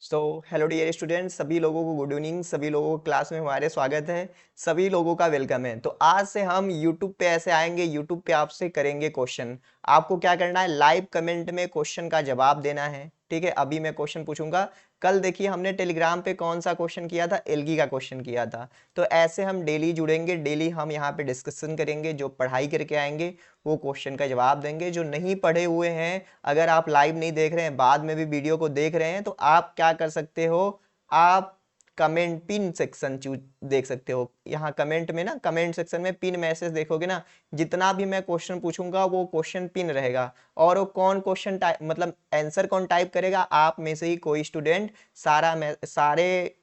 Hello dear students, सभी लोगों को गुड इवनिंग। सभी लोगों को क्लास में हमारे स्वागत है। सभी लोगों का वेलकम है। तो आज से हम यूट्यूब पे ऐसे आएंगे, यूट्यूब पे आपसे करेंगे क्वेश्चन। आपको क्या करना है, लाइव कमेंट में क्वेश्चन का जवाब देना है। ठीक है, अभी मैं क्वेश्चन पूछूंगा। कल देखिए हमने टेलीग्राम पे कौन सा क्वेश्चन किया था, एलगी का क्वेश्चन किया था। तो ऐसे हम डेली जुड़ेंगे, डेली हम यहाँ पे डिस्कशन करेंगे। जो पढ़ाई करके आएंगे वो क्वेश्चन का जवाब देंगे। जो नहीं पढ़े हुए हैं, अगर आप लाइव नहीं देख रहे हैं, बाद में भी वीडियो को देख रहे हैं, तो आप क्या कर सकते हो, आप कमेंट पिन सेक्शन देख सकते हो। यहाँ कमेंट में ना, कमेंट सेक्शन में पिन मैसेज देखोगे ना, जितना भी मैं क्वेश्चन पूछूंगा वो क्वेश्चन पिन रहेगा। और वो कौन क्वेश्चन टाइप, मतलब आंसर कौन टाइप करेगा, आप में से ही कोई स्टूडेंट सारे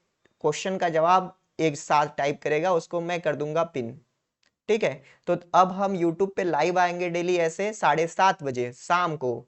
क्वेश्चन का जवाब एक साथ टाइप करेगा, उसको मैं कर दूंगा पिन। ठीक है। तो अब हम YouTube पे लाइव आएंगे डेली ऐसे 7:30 बजे शाम को।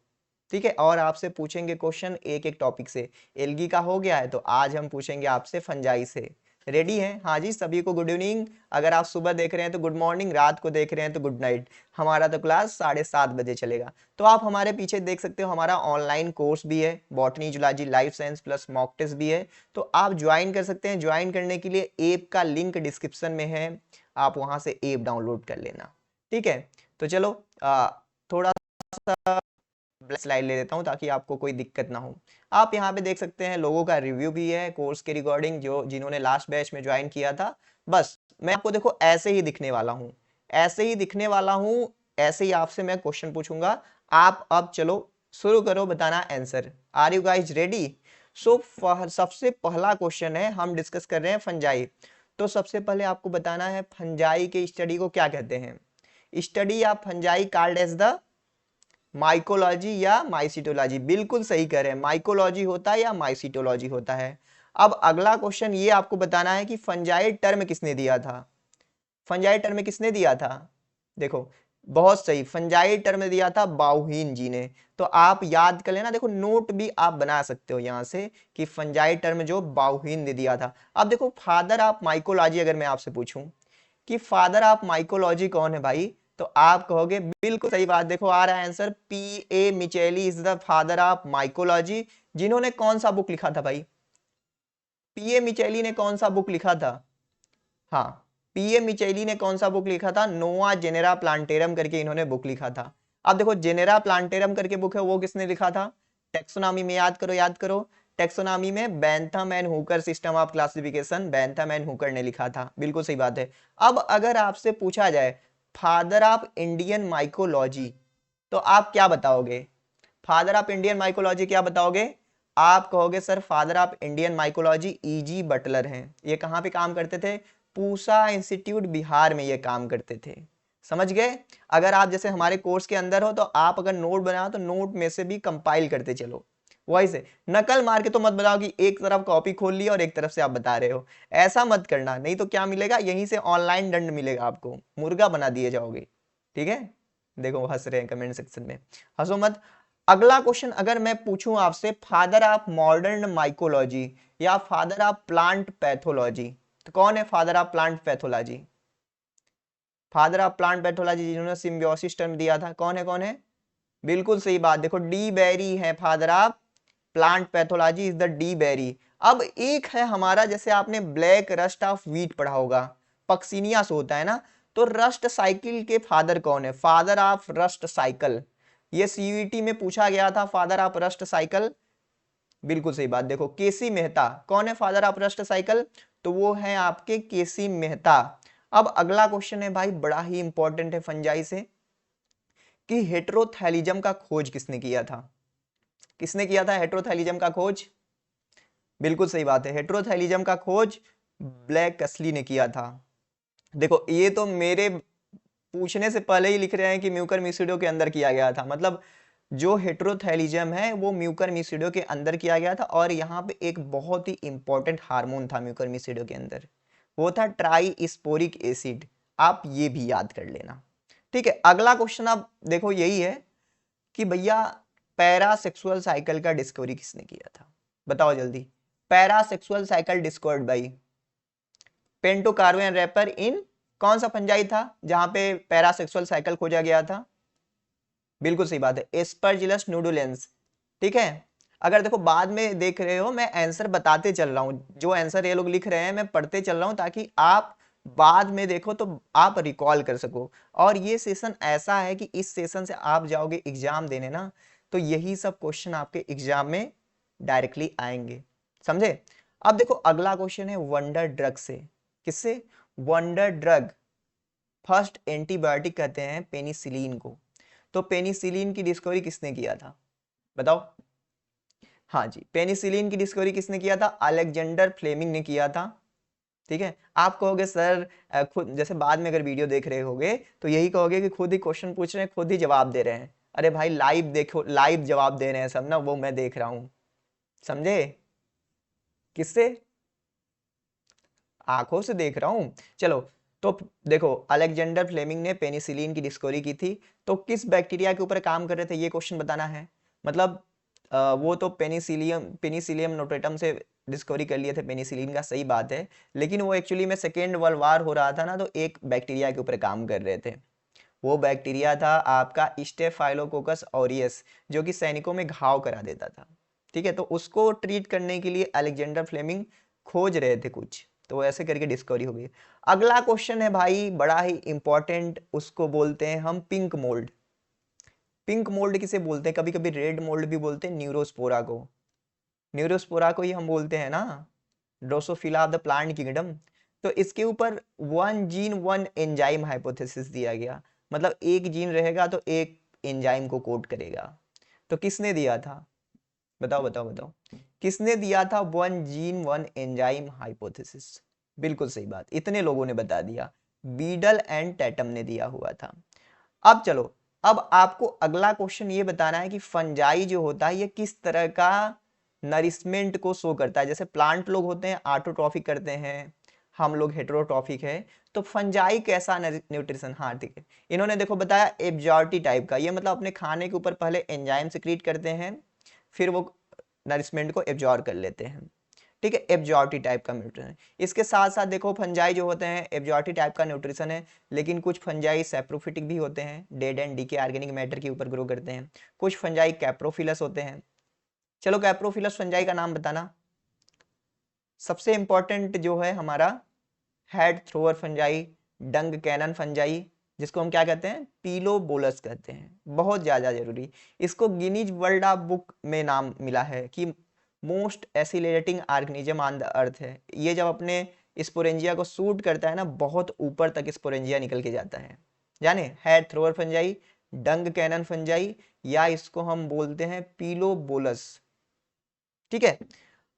ठीक है, और आपसे पूछेंगे क्वेश्चन एक एक टॉपिक से। एलगी का हो गया है, तो आज हम पूछेंगे आपसे फंजाई से। रेडी हैं? हाँ जी, सभी को गुड इवनिंग। अगर आप सुबह देख रहे हैं तो गुड मॉर्निंग, रात को देख रहे हैं तो गुड नाइट। हमारा तो क्लास 7:30 बजे चलेगा। तो आप हमारे पीछे देख सकते हो, हमारा ऑनलाइन कोर्स भी है, botany zoology life science plus mock test भी है। तो आप ज्वाइन कर सकते हैं। ज्वाइन करने के लिए ऐप का लिंक डिस्क्रिप्शन में है, आप वहां से ऐप डाउनलोड कर लेना। ठीक है। तो चलो थोड़ा सा स्लाइड ले लेता हूँ ताकि आपको कोई दिक्कत ना हो। आप यहाँ पे देख सकते हैं, लोगों का रिव्यू भी है कोर्स के रिगार्डिंग, जो जिन्होंने लास्ट बैच में ज्वाइन किया था। बस मैं आपको देखो ऐसे ही दिखने वाला हूँ, ऐसे ही दिखने वाला हूँ। ऐसे ही आपसे मैं क्वेश्चन पूछूंगा। आप अब चलो शुरू करो बताना answer. Are you guys ready? सबसे पहला क्वेश्चन है, हम डिस्कस कर रहे हैं फंजाई। तो सबसे पहले आपको बताना है फंजाई के स्टडी को क्या कहते हैं। स्टडी या fungi called as the mycology या माइसिटोलॉजी। बिल्कुल सही कह रहे हैं, माइकोलॉजी होता है या माइसिटोलॉजी होता है। अब अगला क्वेश्चन ये आपको बताना है कि फंजाई टर्म किसने दिया था। फंजाई टर्म किसने दिया था? देखो, बहुत सही, फंजाई टर्म दिया था बाउहीन जी ने। तो आप याद कर लेना, देखो नोट भी आप बना सकते हो यहां से कि फंजाई टर्म जो बाउहीन ने दिया था। अब देखो, फादर ऑफ माइकोलॉजी अगर मैं आपसे पूछूं कि फादर ऑफ माइकोलॉजी कौन है भाई, तो आप कहोगे बिल्कुल सही बात। देखो आ रहा है answer, P.A. मिचेली is the father of mycology. जिन्होंने कौन सा बुक लिखा था भाई? P.A. मिचेली ने कौन सा बुक लिखा था? हाँ, P.A. मिचेली ने कौन सा बुक लिखा था? नोआ जेनेरा प्लांटेरम करके इन्होंने बुक लिखा था। अब देखो, जेनेरा प्लांटेरम करके बुक है, वो किसने लिखा था? टेक्सोनॉमी में याद करो, याद करो। टेक्सोनॉमी में Bentham and Hooker system of classification, Bentham and Hooker ने लिखा था। बिल्कुल सही बात है। अब अगर आपसे पूछा जाए फादर ऑफ इंडियन माइकोलॉजी, तो आप क्या बताओगे? फादर ऑफ इंडियन माइकोलॉजी क्या बताओगे? आप कहोगे sir father of Indian mycology E.G. Butler हैं। ये कहाँ पे काम करते थे? पूसा इंस्टीट्यूट बिहार में ये काम करते थे। समझ गए? अगर आप जैसे हमारे कोर्स के अंदर हो, तो आप अगर नोट बनाओ तो नोट में से भी कंपाइल करते चलो। वही से नकल मार के तो मत बताओ कि एक तरफ कॉपी खोल लिया और एक तरफ से आप बता रहे हो। ऐसा मत करना, नहीं तो क्या मिलेगा, यहीं से ऑनलाइन दंड मिलेगा आपको, मुर्गा बना दिए जाओगे। ठीक है। देखो हंस रहे हैं कमेंट सेक्शन में, हंसो मत। अगला क्वेश्चन अगर मैं पूछूं आपसे, फादर ऑफ मॉडर्न माइकोलॉजी या फादर ऑफ प्लांट पैथोलॉजी, तो कौन है father of plant pathology? Father of plant pathology जिन्होंने सिम्बियोसिस टर्म दिया था, कौन है, कौन है? बिल्कुल सही बात। देखो डी बेरी है father of plant pathology, is the de Bary. अब एक है हमारा, जैसे आपने ब्लैक रस्ट ऑफ व्हीट पढ़ा होगा, पक्सिनियास होता है ना, तो रस्ट साइकिल के फादर कौन है? फादर ऑफ रस्ट साइकिल, ये सीयूईटी में पूछा गया था, फादर ऑफ रस्ट साइकिल। बिल्कुल सही बात। देखो केसी मेहता, कौन है फादर ऑफ रस्ट साइकिल? तो वो है आपके केसी मेहता। अब अगला क्वेश्चन है भाई, बड़ा ही इंपॉर्टेंट है फंजाई से, कि हेटेरोथैलिज्म का खोज किसने किया था? किसने किया था हेटेरोथैलिज्म का खोज? बिल्कुल सही बात है, हेटेरोथैलिज्म का खोज ब्लैक कसली ने किया था। देखो ये तो मेरे पूछने से पहले ही लिख रहे हैं कि म्यूकर मिसिडो के अंदर किया गया था। मतलब जो हेटेरोथैलिज्म है वो म्यूकर मिसिडो के अंदर किया गया था। और यहाँ पे एक बहुत ही इंपॉर्टेंट हार्मोन था म्यूकर मिसिडो के अंदर, वो था ट्राई स्पोरिक एसिड। आप ये भी याद कर लेना। ठीक है, अगला क्वेश्चन आप देखो यही है कि भैया पैरासेक्सुअल साइकिल का डिस्कवरी किसने किया था? बताओ जल्दी। Parasexual cycle discovered by पेंटोकार्बोन rapper in कौन सा फंजाई था जहां पे पैरासेक्सुअल साइकिल खोजा गया था? बिल्कुल सही बात है, एस्परजिलस नूडुलेंस। ठीक है। अगर देखो बाद में देख रहे हो, मैं आंसर बताते चल रहा हूँ, जो आंसर ये लोग लिख रहे हैं मैं पढ़ते चल रहा हूँ, ताकि आप बाद में देखो तो आप रिकॉल कर सको। और ये सेशन ऐसा है कि इस सेशन से आप जाओगे एग्जाम देने ना, तो यही सब क्वेश्चन आपके एग्जाम में डायरेक्टली आएंगे, समझे। अब देखो अगला क्वेश्चन है वंडर ड्रग से। किससे? Wonder drug. फर्स्ट एंटीबायोटिक कहते हैं पेनिसिलिन को। तो पेनिसिलिन की डिस्कवरी किसने किया था, बताओ। हाँ जी, पेनिसिलिन की डिस्कवरी किसने किया था? अलेक्जेंडर फ्लेमिंग ने किया था। ठीक है, आप कहोगे सर खुद, जैसे बाद में अगर वीडियो देख रहे होगे तो यही कहोगे कि खुद ही क्वेश्चन पूछ रहे हैं, खुद ही जवाब दे रहे हैं। अरे भाई लाइव देखो, लाइव जवाब दे रहे हैं सब ना, वो मैं देख रहा हूँ, समझे। किससे? आंखों से देख रहा हूँ। चलो, तो देखो अलेक्जेंडर फ्लेमिंग ने पेनिसिलिन की डिस्कवरी की थी। तो किस बैक्टीरिया के ऊपर काम कर रहे थे ये क्वेश्चन बताना है। मतलब वो तो पेनिसिलियम नोटेटम से डिस्कवरी कर लिए थे पेनिसिलिन का, सही बात है। लेकिन वो एक्चुअली में सेकेंड वर्ल्ड वार हो रहा था ना, तो एक बैक्टीरिया के ऊपर काम कर रहे थे। वो बैक्टीरिया था आपका स्टेफाइलोकोकस ऑरियस, जो कि सैनिकों में घाव करा देता था। ठीक है, तो उसको ट्रीट करने के लिए अलेक्जेंडर फ्लेमिंग खोज रहे थे कुछ, तो ऐसे करके डिस्कवरी हो गई। अगला क्वेश्चन है भाई बड़ा ही इंपॉर्टेंट, उसको बोलते हैं हम पिंक मोल्ड। पिंक मोल्ड किसे बोलते हैं? कभी कभी रेड मोल्ड भी बोलते हैं, न्यूरोस्पोरा को। न्यूरोस्पोरा को ही हम बोलते हैं ना, Drosophila of the plant kingdom. तो इसके ऊपर one gene one enzyme hypothesis दिया गया। मतलब एक जीन रहेगा तो एक एंजाइम को कोड करेगा। तो किसने दिया था? बताओ बताओ बताओ। किसने दिया था one gene one enzyme hypothesis? बिल्कुल सही बात, इतने लोगों ने बता दिया। बीडल एंड टैटम ने दिया हुआ था। अब चलो, अब आपको अगला क्वेश्चन ये बताना है कि फंजाई जो होता है ये किस तरह का नरिशमेंट को शो करता है। जैसे प्लांट लोग होते हैं ऑटोट्रॉफिक करते हैं, हम लोग हेटेरोट्रॉफिक है। तो फंजाई कैसा न्यूट्रिशन? हाँ ठीक है, इन्होंने देखो बताया एब्जॉर्टी टाइप का। ये मतलब अपने खाने के ऊपर पहले एंजाइम सिक्रीट करते हैं, फिर वो नरिशमेंट को एब्जॉर्ब कर लेते हैं। ठीक है, एब्जॉर्टी टाइप का न्यूट्रिशन। इसके साथ साथ देखो फंजाई जो होते हैं एब्जॉर्टी टाइप का न्यूट्रिशन है, लेकिन कुछ फंजाई सैप्रोफिटिक भी होते हैं, dead and decay organic matter के ऊपर ग्रो करते हैं। कुछ फंजाई कैप्रोफिलस होते हैं। चलो कैप्रोफिलस फंजाई का नाम बताना। सबसे इंपॉर्टेंट जो है हमारा हेड थ्रोअर फंजाई, डंग कैनन फंजाई, जिसको हम क्या कहते हैं? पीलोबोलस कहते हैं, बहुत ज्यादा जरूरी। इसको गिनीज वर्ल्ड ऑफ बुक में नाम मिला है कि most oscillating organism on the earth है। ये जब अपने स्पोरेंजिया को सूट करता है ना, बहुत ऊपर तक स्पोरेंजिया निकल के जाता है। जाने हेड थ्रोअर फंजाई, डंग कैनन फंजाई, या इसको हम बोलते हैं पीलोबोलस। ठीक है,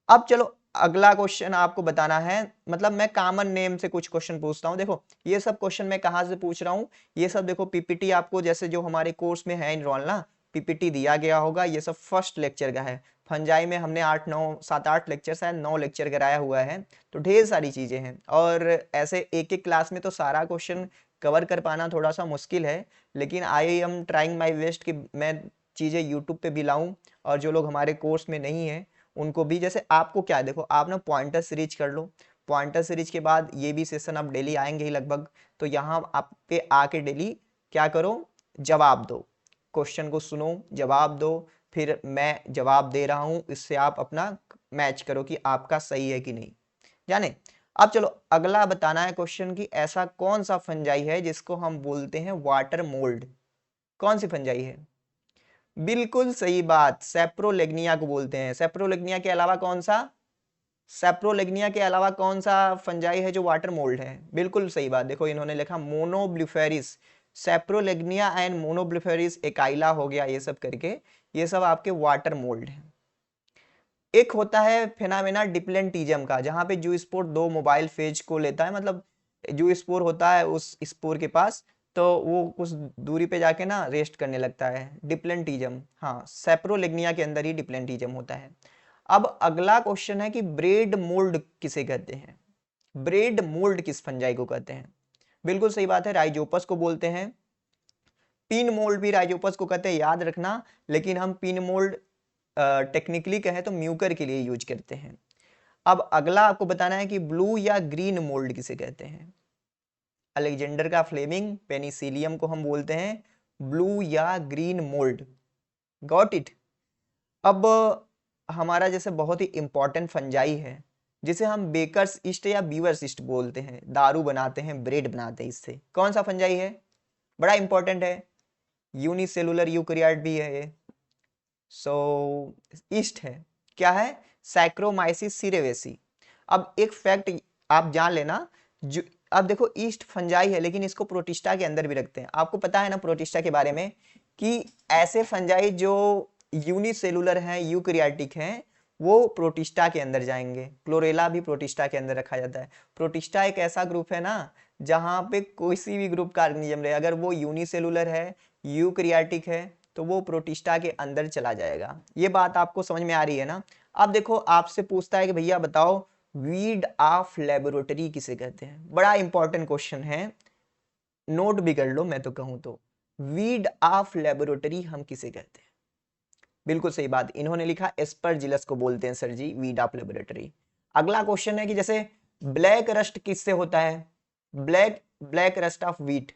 अब चलो अगला क्वेश्चन आपको बताना है। मतलब मैं कॉमन नेम से कुछ क्वेश्चन पूछता हूं। देखो ये सब क्वेश्चन मैं कहां से पूछ रहा हूं, ये सब देखो पीपीटी आपको जैसे जो हमारे कोर्स में है इनरोल ना, पीपीटी दिया गया होगा। ये सब फर्स्ट लेक्चर का है। फंजाई में हमने 8 9 7 8 लेक्चर शायद 9 लेक्चर कराया हुआ है, तो ढेर सारी चीजें हैं। और ऐसे एक एक क्लास में तो सारा क्वेश्चन कवर कर पाना थोड़ा सा मुश्किल है, लेकिन I am trying my best कि मैं चीजें यूट्यूब पे भी लाऊं, और जो लोग हमारे कोर्स में नहीं है उनको भी। जैसे आपको क्या है, देखो आप ना पॉइंटर सीरीज कर लो। पॉइंटर सीरीज के बाद ये भी सेशन अब डेली आएंगे ही लगभग। तो यहाँ आप पे आके डेली क्या करो, जवाब दो। क्वेश्चन को सुनो, जवाब दो, फिर मैं जवाब दे रहा हूँ, इससे आप अपना मैच करो कि आपका सही है कि नहीं, जाने। अब चलो अगला बताना है क्वेश्चन की ऐसा कौन सा फंजाई है जिसको हम बोलते हैं वाटर मोल्ड। कौन सी फंजाई है? बिल्कुल सही बात, सेप्रोलेग्निया को बोलते हैं। सेप्रोलेग्निया के अलावा कौन सा? सेप्रोलेग्निया के अलावा कौन सा फंजाई है जो वाटर मोल्ड है? बिल्कुल सही बात, देखो इन्होंने लिखा मोनोब्लिफेरिस। सेप्रोलेग्निया एंड मोनोब्लिफेरिस एकाइला हो गया, ये सब करके ये सब आपके वाटर मोल्ड हैं। एक होता है फेनामेना डिप्लेंटिज्म का, जहां पे जू स्पोर दो मोबाइल फेज को लेता है। मतलब जू स्पोर होता है उस स्पोर के पास, तो वो कुछ दूरी पे जाके ना रेस्ट करने लगता है, डिप्लेंटिज्म। हाँ, सेप्रोलेग्निया के अंदर ही डिप्लेंटिज्म होता है। अब अगला क्वेश्चन है कि ब्रेड मोल्ड किसे कहते हैं? ब्रेड मोल्ड किस फंजाई को कहते हैं? बिल्कुल सही बात है, राइजोपस को बोलते हैं। पिन मोल्ड भी राइजोपस को कहते हैं, याद रखना। लेकिन हम पिन मोल्ड टेक्निकली कहें तो म्यूकर के लिए यूज करते हैं। अब अगला आपको बताना है कि ब्लू या ग्रीन मोल्ड किसे कहते हैं? अलेक्जेंडर का फ्लेमिंग पेनिसिलियम को हम बोलते हैं ब्लू या ग्रीन मोल्ड। Got it. अब हमारा जैसे बहुत ही इंपॉर्टेंट फंजाई है, जिसे हम बेकर्स ईस्ट या बीवर्स ईस्ट बोलते हैं, दारू बनाते हैं, ब्रेड बनाते हैं इससे। कौन सा फंजाई है? बड़ा इंपॉर्टेंट है, यूनिसेलुलर यूकैरियोट भी है ये। सो ईस्ट है, क्या है? सैक्रोमाइसिस सीरेवेसी। अब एक फैक्ट आप जान लेना, जो अब देखो ईस्ट फंजाई है लेकिन इसको प्रोटिस्टा के अंदर भी रखते हैं। आपको पता है ना प्रोटिस्टा के बारे में, कि ऐसे फंजाई जो यूनिसेलुलर हैं, यूकैरियोटिक हैं, वो प्रोटिस्टा के अंदर जाएंगे। क्लोरेला भी प्रोटिस्टा के अंदर रखा जाता है। प्रोटिस्टा एक ऐसा ग्रुप है ना जहाँ पे कोई सी भी ग्रुप का ऑर्गेनिज्म रहे, अगर वो यूनिसेलुलर है, यूकैरियोटिक है, तो वो प्रोटिस्टा के अंदर चला जाएगा। ये बात आपको समझ में आ रही है ना? अब देखो आपसे पूछता है कि भैया बताओ वीड ऑफ लेबोरेटरी किसे कहते हैं? बड़ा इंपॉर्टेंट क्वेश्चन है, नोट भी कर लो मैं तो कहूं तो। वीड ऑफ लेबोरेटरी हम किसे कहते हैं? बिल्कुल सही बात, इन्होंने लिखा एस्परजिलस को बोलते हैं सर जी वीड ऑफ लेबोरेटरी। अगला क्वेश्चन है कि जैसे ब्लैक रस्ट किससे होता है? Black rust of wheat,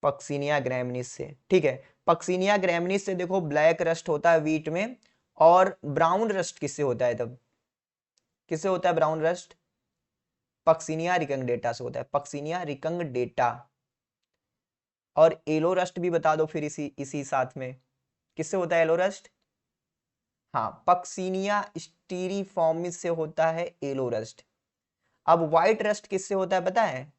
Puccinia graminis से। ठीक है, पक्सिनिया ग्रैमिनीस से देखो ब्लैक रस्ट होता है व्हीट में। और ब्राउन रस्ट किससे होता है? तब किससे होता है ब्राउन रस्ट? पक्सिनिया रिकंगडेटा से होता है, पक्सिनिया रिकंगडेटा। और येलो रस्ट भी बता दो फिर इसी साथ में, किससे होता है येलो रस्ट? हाँ, पक्सिनिया स्टीरीफॉर्मिस से होता है येलो रस्ट। अब व्हाइट रस्ट किससे होता है पता है?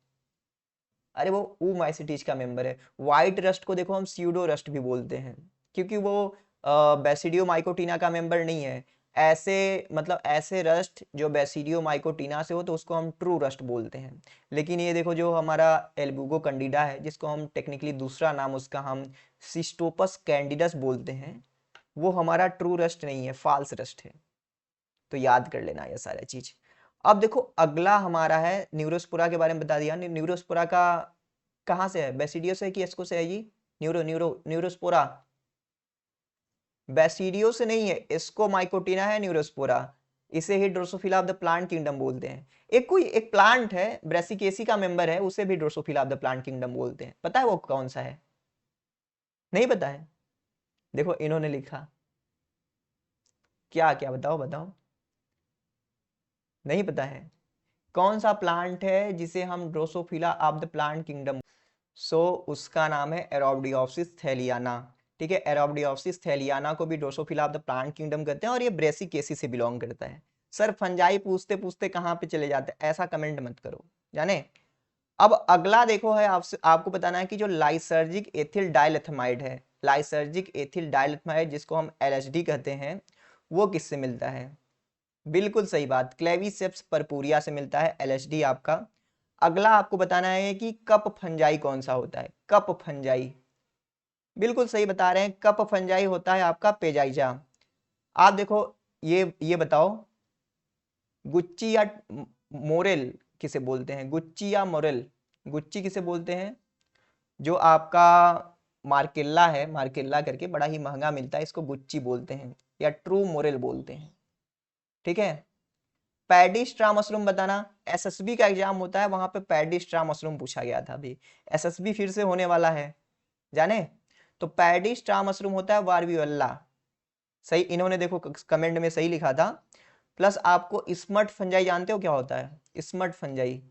अरे वो ऊमाइसिटीज का मेंबर है। व्हाइट रस्ट को देखो हम स्यूडो रस्ट भी बोलते हैं, क्योंकि वो बेसिडियो माइकोटिना का मेंबर नहीं है। ऐसे मतलब ऐसे रस्ट जो बेसिडियो माइकोटिना से हो तो उसको हम ट्रू रस्ट बोलते हैं। लेकिन ये देखो जो हमारा एल्बुगो कैंडिडा है, जिसको हम टेक्निकली दूसरा नाम उसका हम सिस्टोपस कैंडिडस बोलते हैं, वो हमारा ट्रू रस्ट नहीं है, फाल्स रस्ट है। तो याद कर लेना ये सारा चीज। अब देखो अगला हमारा है न्यूरोस्पोरा के बारे में बता दिया। न्यूरोस्पोरा का कहाँ से है? बेसिडियो से कि एस्को से है जी? न्यूरोस्पोरा बेसिडियो से नहीं है, एस्को माइकोटिना है न्यूरोस्पोरा। इसे ही Drosophila of the plant kingdom बोलते हैं। एक प्लांट है ब्रेसिकेसी का मेंबर है, उसे भी Drosophila of the plant kingdom बोलते हैं। पता है वो कौन सा है? नहीं पता है? देखो इन्होंने लिखा, क्या क्या बताओ बताओ, नहीं पता है? कौन सा प्लांट है जिसे हम Drosophila of the plant kingdom? So उसका नाम है एरोबडियोप्सिस थैलियाना। ठीक है, एरोबडियोप्सिस थैलियाना को भी Drosophila of the plant kingdom कहते हैं, और ये ब्रेसिकेसी से बिलोंग करता है। सर फंजाई पूछते पूछते कहाँ पे चले जाते हैं, ऐसा कमेंट मत करो, जाने। अब अगला देखो है आपसे, आपको बताना है कि जो लाइसर्जिक एथिल डाइलेथमाइड है, लाइसर्जिक एथिल डाइलेथमाइड जिसको हम एलएसडी कहते हैं, वो किससे मिलता है? बिल्कुल सही बात, क्लेविसेप्स परपुरिया से मिलता है एलएसडी आपका। अगला आपको बताना है कि कप फंजाई कौन सा होता है? कप फंजाई, बिल्कुल सही बता रहे हैं, कप फंजाई होता है आपका पेजाइजा। आप देखो ये बताओ गुच्ची या मोरेल किसे बोलते हैं? गुच्ची या मोरेल? गुच्ची किसे बोलते हैं? जो आपका मार्केल्ला है, मार्केल्ला करके बड़ा ही महंगा मिलता है, इसको गुच्ची बोलते हैं, या ट्रू मोरेल बोलते हैं। ठीक है, पैडी स्ट्रा मशरूम बताना। एसएसबी का एग्जाम होता है, वहां पे पैडी स्ट्रा मशरूम पूछा गया था। अभी एसएसबी फिर से होने वाला है, जाने। तो पैडी स्ट्रा मशरूम होता है वार्वियोला। सही, इन्होंने देखो कमेंट में सही लिखा था। प्लस आपको स्मर्ट फंजाई जानते हो क्या होता है? Smut fungi,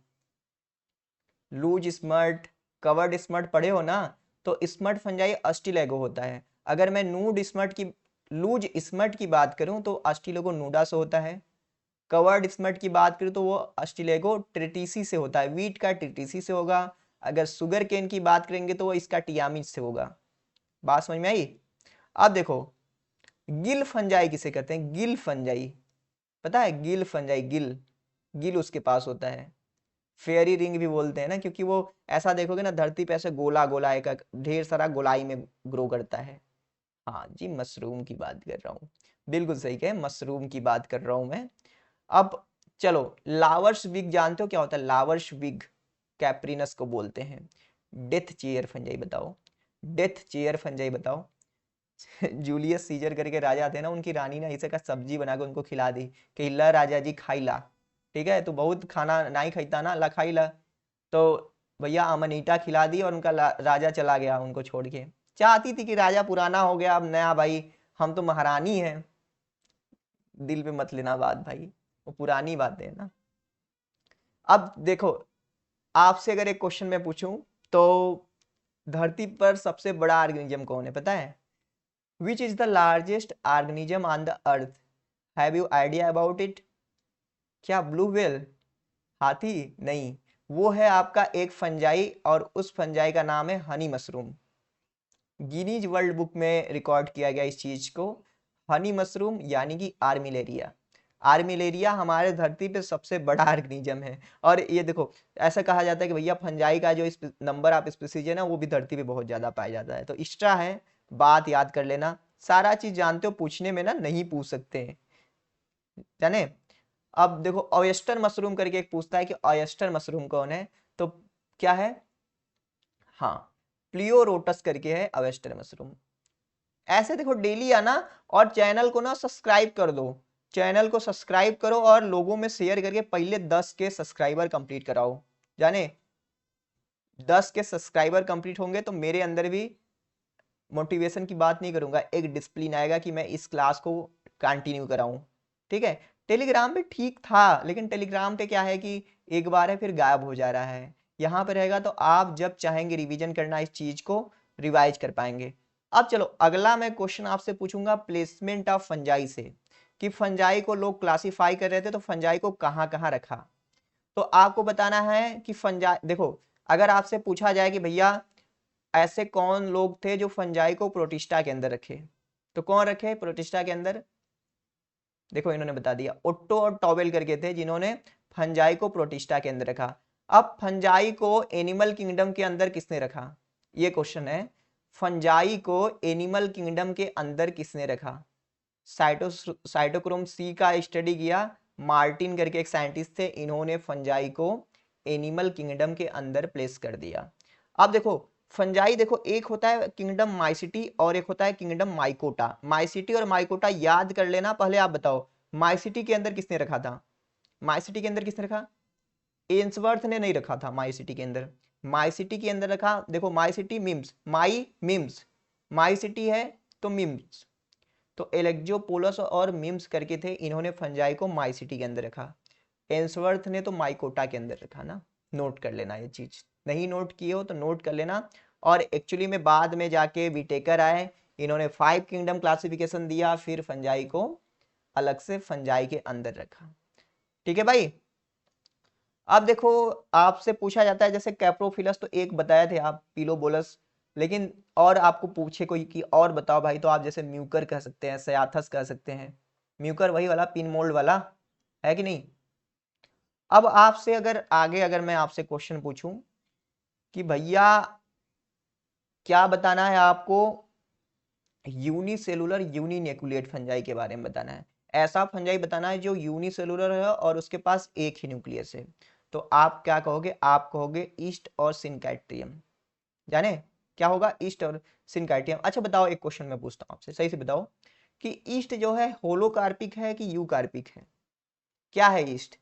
loose smut, covered smut पढ़े हो ना? तो स्मर्ट फंजाई अस्टिलेगो होता है। अगर मैं लूज स्मर्ट की बात करूं तो अस्टिलेगो नूडा से होता है। कवर्ड स्मर्ट की बात करूं तो वो अस्टिलेगो ट्रिटिसी से होता है, वीट का ट्रिटिसी से होगा। अगर शुगर केन की बात करेंगे तो वो इसका टियामिड से होगा। बात समझ में आई? अब देखो गिल फंजाई किसे कहते हैं? गिल फंजाई पता है? गिल फंजाई, गिल गिल उसके पास होता है। फेयरी रिंग भी बोलते हैं ना, क्योंकि वो ऐसा देखोगे ना धरती पे ऐसे गोला गोला एक ढेर सारा गोलाई में ग्रो करता है। हाँ जी, मशरूम की बात कर रहा हूँ, बिल्कुल सही कहे, मशरूम की बात कर रहा हूँ मैं। अब चलो लावर्स विग जानते हो क्या होता है? लावर्स विग कैप्रिनस को बोलते हैं। डेथ चेयर फंजाई बताओ, डेथ चेयर फंजाई बताओ। जूलियस सीजर करके राजा थे ना, उनकी रानी ने इसे का सब्जी बना के उनको खिला दी कि ला राजा जी खाई ला। ठीक है, तो बहुत खाना नहीं खाता ना, ला खाई ला। तो भैया अमनीटा खिला दी और उनका राजा चला गया उनको छोड़ के। चाहती थी कि राजा पुराना हो गया, अब नया भाई, हम तो महारानी हैं। दिल पे मत लेना बात भाई, वो पुरानी बातें है ना। अब देखो, आपसे अगर एक क्वेश्चन मैं पूछूं तो धरती पर सबसे बड़ा ऑर्गेनिज्म कौन है पता है? Which is the largest organism on the earth? Have you idea about it? क्या ब्लू व्हेल, हाथी? नहीं, वो है आपका एक फंजाई, और उस फंजाई का नाम है Honey mushroom. Guinness world book में रिकॉर्ड किया गया इस चीज को। हनी मशरूम यानी कि आर्मिलेरिया। आर्मिलेरिया हमारे धरती पे सबसे बड़ा ऑर्गेनिज्म है। और ये देखो, ऐसा कहा जाता है कि भैया फंजाई का जो नंबर ऑफ स्पीसीज है ना, वो भी धरती पे बहुत ज्यादा पाया जाता है। तो एक्स्ट्रा है, बात याद कर लेना। सारा चीज जानते हो, पूछने में ना नहीं पूछ सकते हैं, जाने। अब देखो, ऑयस्टर मशरूम करके एक पूछता है कि ऑयस्टर मशरूम कौन है, तो क्या है? हाँ, प्लियोरोटस करके है ऑयस्टर मशरूम। ऐसे देखो, डेली आना और चैनल को ना सब्सक्राइब कर दो। चैनल को सब्सक्राइब करो और लोगों में शेयर करके पहले 10 के सब्सक्राइबर कंप्लीट कराओ, जाने। 10 के सब्सक्राइबर कंप्लीट होंगे तो मेरे अंदर भी मोटिवेशन की बात नहीं करूंगा, एक डिसिप्लिन आएगा कि मैं इस क्लास को कंटिन्यू कराऊं। ठीक है। टेलीग्राम पे ठीक था, लेकिन टेलीग्राम पे क्या है कि एक बार है फिर गायब हो जा रहा है। यहाँ पे रहेगा तो आप जब चाहेंगे रिवीजन करना इस चीज को रिवाइज कर पाएंगे। अब चलो, अगला मैं क्वेश्चन आपसे पूछूंगा प्लेसमेंट ऑफ फंजाई से, कि फंजाई को लोग क्लासिफाई कर रहे थे तो फंजाई को कहाँ कहाँ रखा। तो आपको बताना है कि फंजाई, देखो, अगर आपसे पूछा जाए कि भैया ऐसे कौन लोग थे जो फंजाई को प्रोटिस्टा के अंदर रखे, तो कौन रखे प्रोटिस्टा के अंदर? देखो, इन्होंने बता दिया, ओट्टो और टॉवेल करके थे जिन्होंने फंजाई को प्रोटिस्टा के अंदर रखा। अब फंजाई को एनिमल किंगडम के अंदर किसने रखा, ये क्वेश्चन है। फंजाई को एनिमल किंगडम के अंदर किसने रखा? साइटोक्रोम सी का स्टडी किया, मार्टिन करके एक साइंटिस्ट थे, इन्होंने फंजाई को एनिमल किंगडम के अंदर प्लेस कर दिया। अब देखो, फंजाई देखो, एक होता है किंगडम माइसिटी और एक होता है किंगडम माइकोटा। माइसिटी और माइकोटा याद कर लेना। पहले आप बताओ, माइसिटी के अंदर किसने रखा था? माइसिटी के अंदर किसने रखा? एन्सवर्थ ने नहीं रखा था माई सिटी के अंदर। माई सिटी के अंदर रखा, देखो, my city memes, my memes, my city है तो मिम्स, तो एलेक्जोपोलस और मिम्स करके थे, इन्होंने फंजाई को माई सिटी के अंदर रखा। एंसवर्थ ने तो माइकोटा के अंदर रखा ना। नोट कर लेना ये चीज, नहीं नोट किए हो तो नोट कर लेना। और एक्चुअली में बाद में जाके विटेकर आए, इन्होंने 5 किंगडम क्लासिफिकेशन दिया, फिर फंजाई को अलग से फंजाई के अंदर रखा। ठीक है भाई। अब देखो, आपसे पूछा जाता है जैसे कैप्रोफिलस तो एक बताए थे आप, पिलोबोलस, लेकिन और आपको पूछे कोई कि और बताओ भाई, तो आप जैसे म्यूकर कह सकते हैं, सयाथस कह सकते हैं। म्यूकर वही वाला पिन मोल्ड वाला है कि नहीं? अब आपसे अगर आगे अगर मैं आपसे क्वेश्चन पूछूं कि भैया क्या बताना है आपको, यूनिसेलुलर यूनिन्यूक्लिएट फंजाई के बारे में बताना है। ऐसा फंजाई बताना है जो यूनिसेलुलर है और उसके पास एक ही न्यूक्लियस है। तो आप क्या कहोगे? आप कहोगे ईस्ट और सिनकैट्रियम, जाने क्या होगा? ईस्ट और सिनकैट्रियम। अच्छा बताओ, एक क्वेश्चन मैं पूछता हूँ आपसे, सही से बताओ कि ईस्ट जो है होलोकार्पिक है कि यूकार्पिक है? क्या है ईस्ट?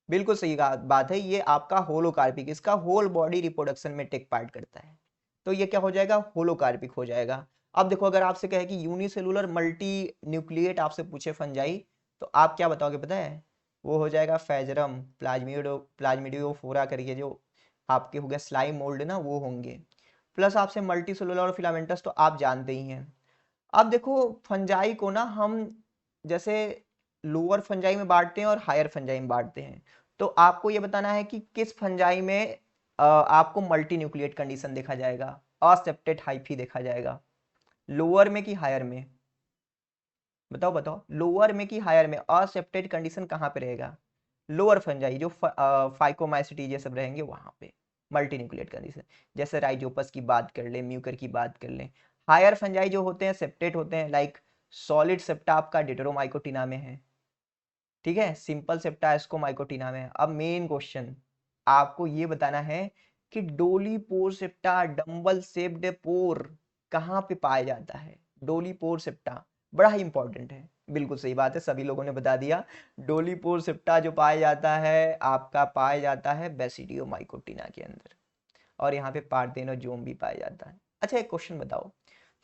बिल्कुल सही बात है, ये आपका होलोकार्पिक, इसका होल बॉडी रिप्रोडक्शन में टेक पार्ट करता है, तो ये क्या हो जाएगा? होलोकार्पिक हो जाएगा। अब देखो, अगर आपसे कहे कि यूनिसेलुलर मल्टी न्यूक्लिएट आपसे पूछे फंजाई, तो आप क्या बताओगे पता है? वो हो जाएगा फेजरम, प्लाज्मिडियोफोरा करके जो आपके हो गया स्लाइम मोल्ड ना, वो होंगे। प्लस आपसे मल्टी सेलुलर और फिलामेंटस तो आप जानते ही हैं। अब देखो, फंजाई को ना हम जैसे लोअर फंजाई में बांटते हैं और हायर फंजाई में बांटते हैं। तो आपको ये बताना है कि किस फंजाई में आपको मल्टी न्यूक्लिएट कंडीशन देखा जाएगा, असेप्टेड हाइफी देखा जाएगा, लोअर में कि हायर में? बताओ बताओ, लोअर में कि हायर में असेप्टेड कंडीशन कहाँ पे रहेगा? लोअर फंजाई जो फाइकोमाइसिटी ये सब रहेंगे वहां पे मल्टी न्यूक्लिएट कंडीशन। जैसे राइजोपस की बात कर ले, म्यूकर की बात कर ले। हायर फंजाई जो होते हैं सेप्टेट होते हैं, लाइक सॉलिड सेप्टा आपका डिटरोमाइकोटिना में है, ठीक है, सिंपल सेप्टा एस्कोमाइकोटिना में है। अब मेन क्वेश्चन आपको ये बताना है कि डोली पोर सेप्टा डंबल शेप्ड पोर कहाँ पे पाया जाता है? डोली पोर सेप्टा बड़ा ही इंपॉर्टेंट है। बिल्कुल सही बात है, सभी लोगों ने बता दिया। डोली पोर सेप्टा जो पाया जाता है आपका, पाया जाता है बेसिडियोमाइकोटिना के अंदर, और यहाँ पे पार्थेनोजोम भी पाया जाता है। अच्छा, एक क्वेश्चन बताओ,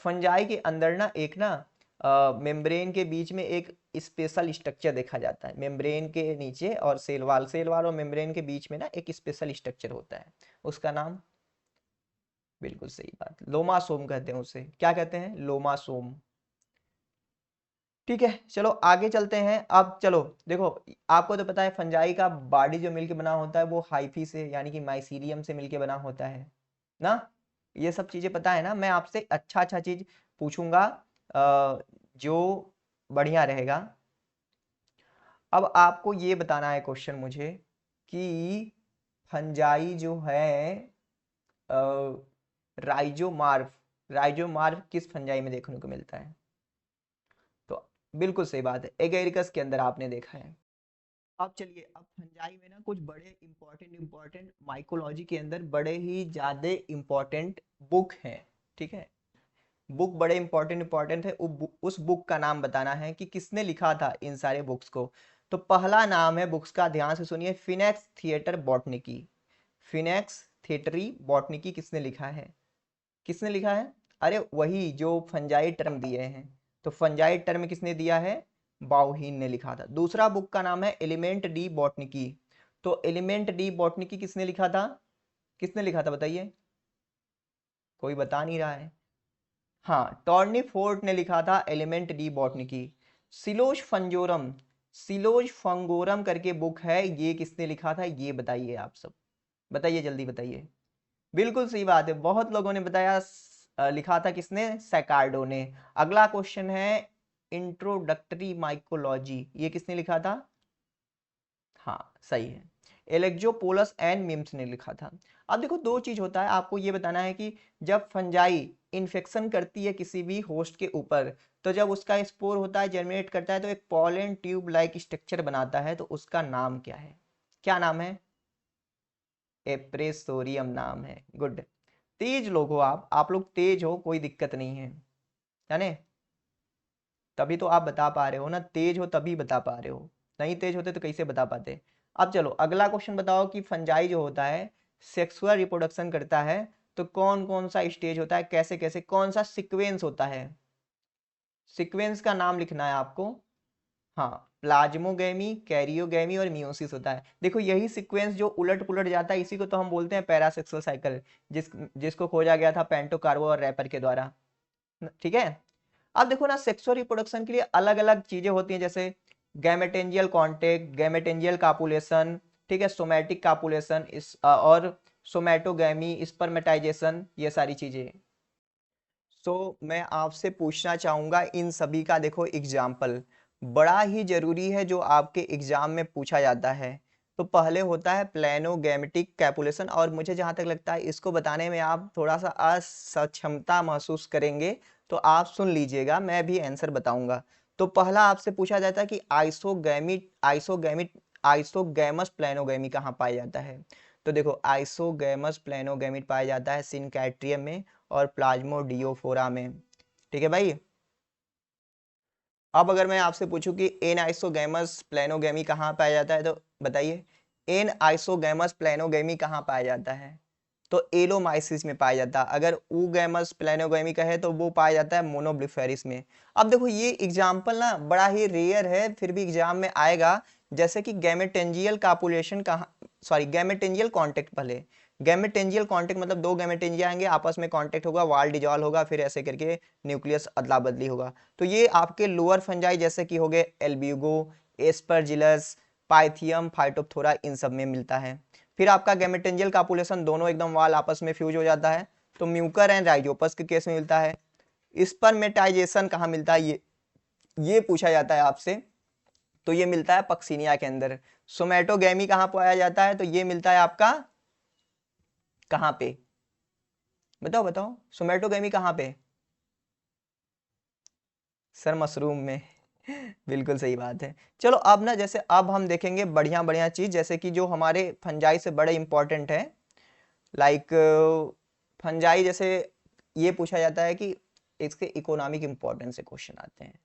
फंजाई के अंदर ना एक ना मेम्ब्रेन के बीच में एक स्पेशल स्ट्रक्चर देखा जाता है। मेम्ब्रेन के नीचे और सेल वाल और मेम्ब्रेन के बीच में ना एक स्पेशल स्ट्रक्चर होता है, उसका नाम, बिल्कुल सही बात, लोमासोम कहते हैं उसे। क्या कहते हैं? लोमासोम। ठीक है, चलो आगे चलते हैं। अब चलो देखो, आपको तो पता है फंजाई का बॉडी जो मिलके बना होता है वो हाइफी से यानी कि माइसीलियम से मिलके बना होता है ना। ये सब चीजें पता है ना। मैं आपसे अच्छा अच्छा चीज पूछूंगा जो बढ़िया रहेगा। अब आपको ये बताना है क्वेश्चन मुझे कि फंजाई जो है राइजोमार्फ, राइजोमार्फ किस फंजाई में देखने को मिलता है? तो बिल्कुल सही बात है, एगेरिकस के अंदर आपने देखा है। अब चलिए, अब फंजाई में ना कुछ बड़े इंपॉर्टेंट माइकोलॉजी के अंदर बड़े ही ज्यादा इंपॉर्टेंट बुक हैं। ठीक है, बुक बड़े इंपॉर्टेंट है। उस बुक का नाम बताना है कि किसने लिखा था इन सारे बुक्स को। तो पहला नाम है बुक्स का, ध्यान से सुनिए, फिनेक्स थिएटर बॉटनिकी। फिनेक्स थिएटरी बॉटनिकी किसने लिखा है? किसने लिखा है? अरे वही जो फंजाई टर्म दिए हैं। तो फंजाई टर्म किसने दिया है? बाउहीन ने लिखा था। दूसरा बुक का नाम है एलिमेंट डी बॉटनिकी। तो एलिमेंट डी बॉटनिकी किसने लिखा था? किसने लिखा था बताइए, कोई बता नहीं रहा है। हाँ, टॉर्नी फोर्ट ने लिखा था एलिमेंट डी बॉटनिकी। सिलोज फंजोरम, सिलोज फंगोरम करके बुक है, ये किसने लिखा था? ये बताइए आप सब, बताइए जल्दी बताइए। बिल्कुल सही बात है, बहुत लोगों ने बताया। लिखा था किसने? सैकार्डो ने। अगला क्वेश्चन है इंट्रोडक्टरी माइकोलॉजी, ये किसने लिखा था? हाँ सही है, एलेक्जोपोलस एंड मिम्स ने लिखा था। अब देखो दो चीज होता है, आपको ये बताना है कि जब फंजाई इन्फेक्शन करती है किसी भी होस्ट के ऊपर, तो जब उसका स्पोर होता है, जर्मिनेट करता है, तो एक पॉलन ट्यूब लाइक स्ट्रक्चर बनाता है, तो उसका नाम क्या है? क्या नाम है? एप्रेसोरियम नाम है। गुड, तेज लोग हो आप लोग तेज हो, कोई दिक्कत नहीं है, जाने, तभी तो आप बता पा रहे हो ना, तेज हो तभी बता पा रहे हो, नहीं तेज होते तो कैसे बता पाते। अब चलो अगला क्वेश्चन बताओ कि फंजाई जो होता है सेक्सुअल रिप्रोडक्शन करता है, तो कौन कौन सा स्टेज होता है, कैसे कैसे, कौन सा सीक्वेंस होता है? सीक्वेंस का नाम लिखना है आपको। हाँ, प्लाज्मोगेमी, कैरियोगेमी और मियोसिस होता है। देखो यही सीक्वेंस जो उलट पुलट जाता है, इसी को तो हम बोलते हैं पैरासेक्सुअल साइकिल, जिसको खोजा गया था पेंटो कार्बो और रैपर के द्वारा। ठीक है, अब देखो ना, सेक्सुअल रिप्रोडक्शन के लिए अलग अलग चीजें होती हैं, जैसे गैमेटेंजियल कॉन्टेक्ट, गैमेटेंजियल कापुलेशन, ठीक है, सोमैटिक कापुलेशन, इस और सोमैटोगैमी, स्पर्मेटाइजेशन, ये सारी चीजें। मैं आपसे पूछना चाहूंगा इन सभी का, देखो एग्जाम्पल बड़ा ही जरूरी है जो आपके एग्जाम में पूछा जाता है। तो पहले होता है प्लेनोगैमेटिक कैपुलेशन, और मुझे जहां तक लगता है इसको बताने में आप थोड़ा सा असक्षमता महसूस करेंगे, तो आप सुन लीजिएगा, मैं भी आंसर बताऊंगा। तो पहला आपसे पूछा जाता है कि आइसोगैमस प्लेनोगैमी कहाँ पाया जाता है? तो देखो आइसोगैमस प्लेनोगैमिट पाया जाता है सिनकैट्रियम में और प्लाज्मोडियोफोरा में। ठीक है भाई। अब अगर मैं आपसे पूछूं कि एन आइसोगैमस प्लेनोगैमी कहाँ पाया जाता है, तो बताइए एन आइसोगैमस प्लेनोगैमी कहाँ पाया जाता है? तो एलोमाइसिस में पाया जाता है। अगर ऊगैमस प्लेनोगैमी का है तो वो पाया जाता है मोनोब्लिफेरिस में। अब देखो ये एग्जाम्पल ना बड़ा ही रेयर है, फिर भी एग्जाम में आएगा। जैसे कि गैमेटेंजियल कापुलेशन कहाँ, सॉरी गैमेटेंजियल कॉन्टेक्ट, पहले गैमेटेंजियल कॉन्टेक्ट मतलब दो गैमेटेंजिया आएंगे, आपस में कॉन्टेक्ट होगा, वाल डिजॉल्व होगा, फिर ऐसे करके न्यूक्लियस अदला बदली होगा। तो ये आपके लोअर फंजाई जैसे कि हो गए एल्ब्यूगो, एस्परजिलस, पाइथियम, फाइटोप्थोरा, इन सब में मिलता है। फिर आपका गैमेटेंजियल कापुलेशन दोनों एकदम वाल आपस में फ्यूज हो जाता है, तो म्यूकर एंड राइजोपस के केस में मिलता है। स्पर्मेटाइजेशन कहाँ मिलता है, ये पूछा जाता है आपसे, तो ये मिलता है पक्सिनिया के अंदर। सोमैटोगैमी कहाँ पाया जाता है, तो ये मिलता है आपका कहाँ पे, बताओ बताओ, सोमैटोगैमी कहाँ पे? सर मशरूम में। बिल्कुल सही बात है। चलो अब ना, जैसे अब हम देखेंगे बढ़िया बढ़िया चीज, जैसे कि जो हमारे फंजाई से बड़े इंपॉर्टेंट है, लाइक फंजाई जैसे ये पूछा जाता है कि इसके इकोनॉमिक इंपॉर्टेंस से क्वेश्चन आते हैं।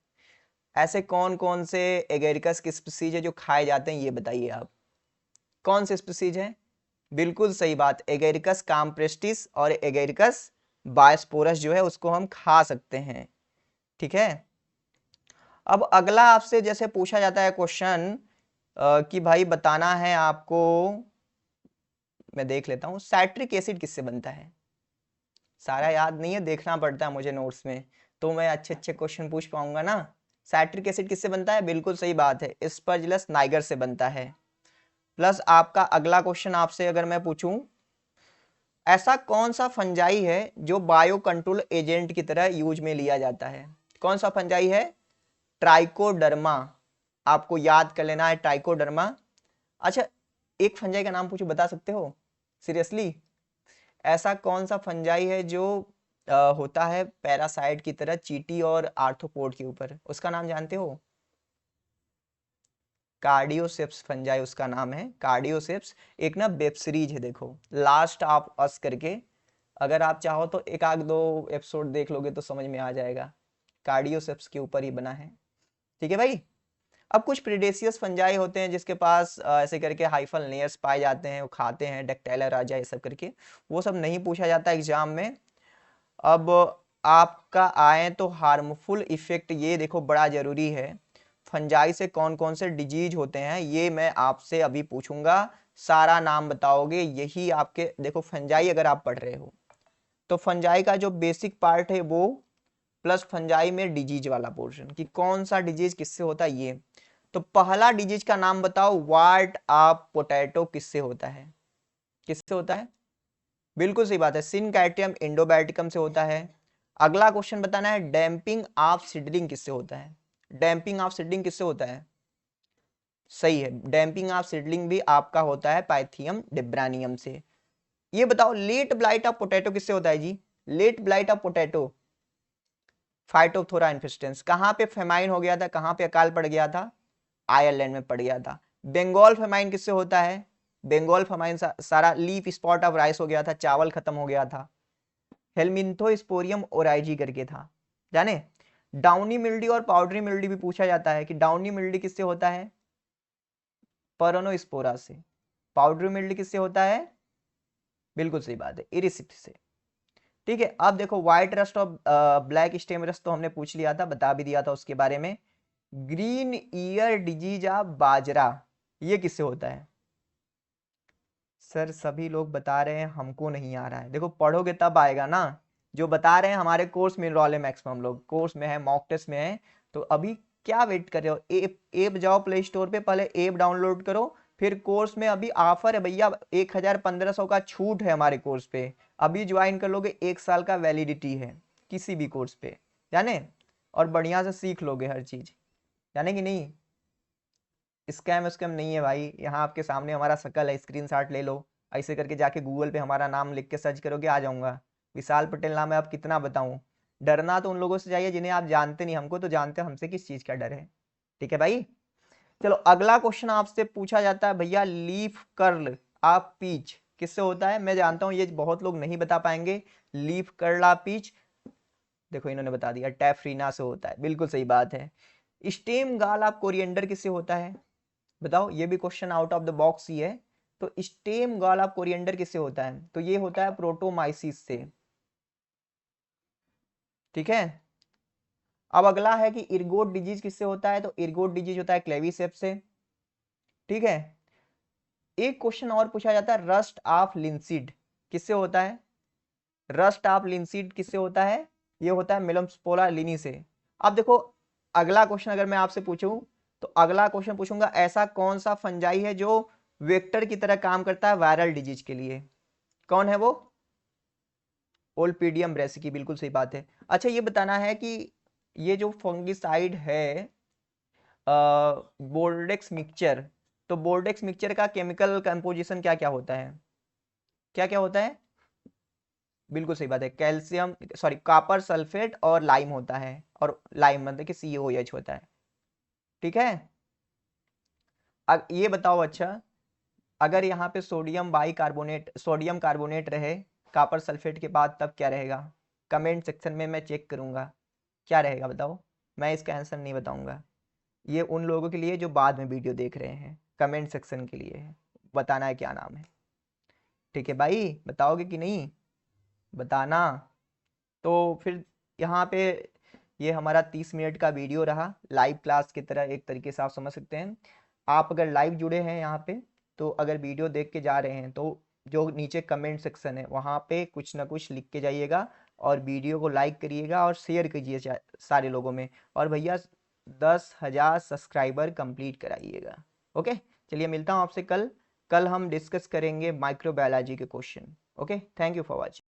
ऐसे कौन कौन से एगेरिकस की स्पीसीज है जो खाए जाते हैं, ये बताइए आप, कौन से स्पीसीज है? बिल्कुल सही बात, एगेरिकस काम्प्रेस्टिस और एगेरिकस बायोस्पोरस जो है उसको हम खा सकते हैं। ठीक है, अब अगला आपसे जैसे पूछा जाता है क्वेश्चन कि भाई बताना है आपको, मैं देख लेता हूँ, साइट्रिक एसिड किससे बनता है। सारा याद नहीं है, देखना पड़ता है मुझे नोट्स में, तो मैं अच्छे अच्छे क्वेश्चन पूछ पाऊंगा ना। साइट्रिक एसिड किससे बनता है, बिल्कुल सही बात है, एस्परजिलस नाइगर से बनता है। प्लस आपका अगला क्वेश्चन आपसे अगर मैं पूछूं, ऐसा कौन सा फंजाई है जो बायो कंट्रोल एजेंट की तरह यूज में लिया जाता है। कौन सा फंजाई है, ट्राइकोडर्मा, आपको याद कर लेना है ट्राइकोडर्मा। अच्छा, एक फंजाई का नाम पूछो, बता सकते हो सीरियसली। ऐसा कौन सा फंजाई है जो होता है पैरासाइट की तरह चीटी और आर्थ्रोपोड के ऊपर, उसका नाम जानते हो। कार्डियोसेप्स फंजाई उसका नाम है, कार्डियोसेप्स। एक ना वेब सीरीज है, देखो लास्ट ऑफ अस करके, अगर आप चाहो तो एक आध दो एपिसोड देख लोगे तो समझ में आ जाएगा, कार्डियोसेप्स के ऊपर ही बना है। ठीक है भाई। अब कुछ प्रीडेशियस फंजाई होते हैं जिसके पास ऐसे करके हाइफल लेयर्स पाए जाते हैं, वो खाते हैं डक्टाइलर राजा ये सब करके, वो सब नहीं पूछा जाता एग्जाम में। अब आपका आए तो हार्मफुल इफेक्ट, ये देखो बड़ा जरूरी है, फंजाई से कौन कौन से डिजीज होते हैं ये मैं आपसे अभी पूछूंगा, सारा नाम बताओगे, यही आपके देखो फंजाई अगर आप पढ़ रहे हो तो फंजाई का जो बेसिक पार्ट है वो, प्लस फंजाई में डिजीज वाला पोर्शन कि कौन सा डिजीज किससे होता है ये। तो पहला डिजीज का नाम बताओ, वाट ऑफ पोटैटो किससे होता है, किससे होता है, बिल्कुल सही बात है, सिनकैटियम इंडोबैटिकम से होता है। अगला क्वेश्चन बताना है, डैम्पिंग ऑफ सीडलिंग किससे होता है, डैम्पिंग ऑफ सीडलिंग किससे होता है, सही है, डैम्पिंग ऑफ सीडलिंग भी आपका होता है पाइथियम डिब्रानियम से। ये बताओ लेट ब्लाइट ऑफ पोटैटो किससे होता है जी, late blight of potato, Phytophthora infestans, कहां पे फेमाइन हो गया था, कहां पे अकाल पड़ गया था, आयरलैंड में पड़ गया था। बंगाल फेमाइन किससे होता है, बंगाल फेमाइन सारा लीफ स्पॉट ऑफ राइस हो गया था, चावल खत्म हो गया था, हेलमिंथोस्पोरियम ओराइजी करके था, जाने। डाउनी मिल्डी और पाउडरी मिल्डी भी पूछा जाता है कि डाउनी मिल्डी किससे होता है, परनोस्पोरा से। पाउडरी मिल्डी किससे होता है, बिल्कुल सही बात है, इरिसिप्ट से। ठीक है, अब देखो व्हाइट रस्ट और ब्लैक स्टेम रस्ट तो हमने पूछ लिया था, बता भी दिया था उसके बारे में। ग्रीन ईयर डिजीज ऑफ बाजरा, ये किससे होता है। सर सभी लोग बता रहे हैं, हमको नहीं आ रहा है, देखो पढ़ोगे तब आएगा ना, जो बता रहे हैं हमारे कोर्स में इनरोल है, मैक्सिमम लोग कोर्स में है, मॉक टेस्ट में है, तो अभी क्या वेट कर रहे हो, ऐप जाओ प्ले स्टोर पे, पहले ऐप डाउनलोड करो, फिर कोर्स में अभी ऑफर है भैया, 1500 का छूट है हमारे कोर्स पे, अभी ज्वाइन कर लोगे, 1 साल का वैलिडिटी है किसी भी कोर्स पे, जाने, और बढ़िया से सीख लोगे हर चीज, जाने कि नहीं। स्कैम स्कैम नहीं है भाई, यहाँ आपके सामने हमारा शकल है, स्क्रीनशॉट ले लो, ऐसे करके जाके गूगल पे हमारा नाम लिख के सर्च करोगे आ जाऊंगा, विशाल पटेल नाम है, आप कितना बताऊं। डरना तो उन लोगों से चाहिए जिन्हें आप जानते नहीं, हमको तो जानते हो, हमसे किस चीज का डर है। ठीक है भाई। चलो अगला क्वेश्चन आपसे पूछा जाता है भैया, लीफ कर्ल ऑफ पीच किससे होता है। मैं जानता हूं ये बहुत लोग नहीं बता पाएंगे, लीफ कर्ल ऑफ पीच, देखो इन्होंने बता दिया, टैफ्रीना से होता है, बिल्कुल सही बात है। स्टेम गाल ऑफ कोरिएंडर किससे होता है, बताओ, ये भी question out of the box ही है। तो स्टेम गॉल ऑफ कोरिएंडर किससे होता है, तो ये होता है प्रोटोमाइसिस से। ठीक है। अब अगला है कि इर्गोट डिजीज किससे होता है, तो इर्गोट डिजीज होता है क्लेविसेप्स से। ठीक है। एक क्वेश्चन और पूछा जाता है, रस्ट ऑफ लिंसीड किससे होता है, रस्ट ऑफ लिंसीड किससे होता है, ये होता है मेलम्स्पोला लिनी से। अब देखो अगला क्वेश्चन अगर मैं आपसे पूछूं, तो अगला क्वेश्चन पूछूंगा, ऐसा कौन सा फंजाई है जो वेक्टर की तरह काम करता है वायरल डिजीज के लिए, कौन है वो, ओल्पिडियम ब्रेसिकी, बिल्कुल सही बात है। अच्छा ये बताना है कि ये जो फंगिसाइड है बोर्डेक्स मिक्सचर, तो बोर्डेक्स मिक्सचर का केमिकल कंपोजिशन क्या क्या होता है, क्या क्या होता है, बिल्कुल सही बात है, कैल्शियम सॉरी कॉपर सल्फेट और लाइम होता है, और लाइम मतलब कि CaOH होता है। ठीक है। अब ये बताओ, अच्छा अगर यहाँ पे सोडियम बाइकार्बोनेट, सोडियम कार्बोनेट रहे कॉपर सल्फेट के बाद, तब क्या रहेगा, कमेंट सेक्शन में मैं चेक करूंगा क्या रहेगा, बताओ, मैं इसका आंसर नहीं बताऊंगा, ये उन लोगों के लिए जो बाद में वीडियो देख रहे हैं, कमेंट सेक्शन के लिए है, बताना है क्या नाम है। ठीक है भाई, बताओगे कि नहीं, बताना। तो फिर यहाँ पे ये हमारा 30 मिनट का वीडियो रहा, लाइव क्लास की तरह एक तरीके से आप समझ सकते हैं। आप अगर लाइव जुड़े हैं यहाँ पे, तो अगर वीडियो देख के जा रहे हैं तो जो नीचे कमेंट सेक्शन है वहाँ पे कुछ ना कुछ लिख के जाइएगा, और वीडियो को लाइक करिएगा और शेयर कीजिए सारे लोगों में, और भैया 10,000 सब्सक्राइबर कंप्लीट कराइएगा। ओके, चलिए मिलता हूँ आपसे कल। कल हम डिस्कस करेंगे माइक्रोबायोलॉजी के question. Okay, thank you for watching.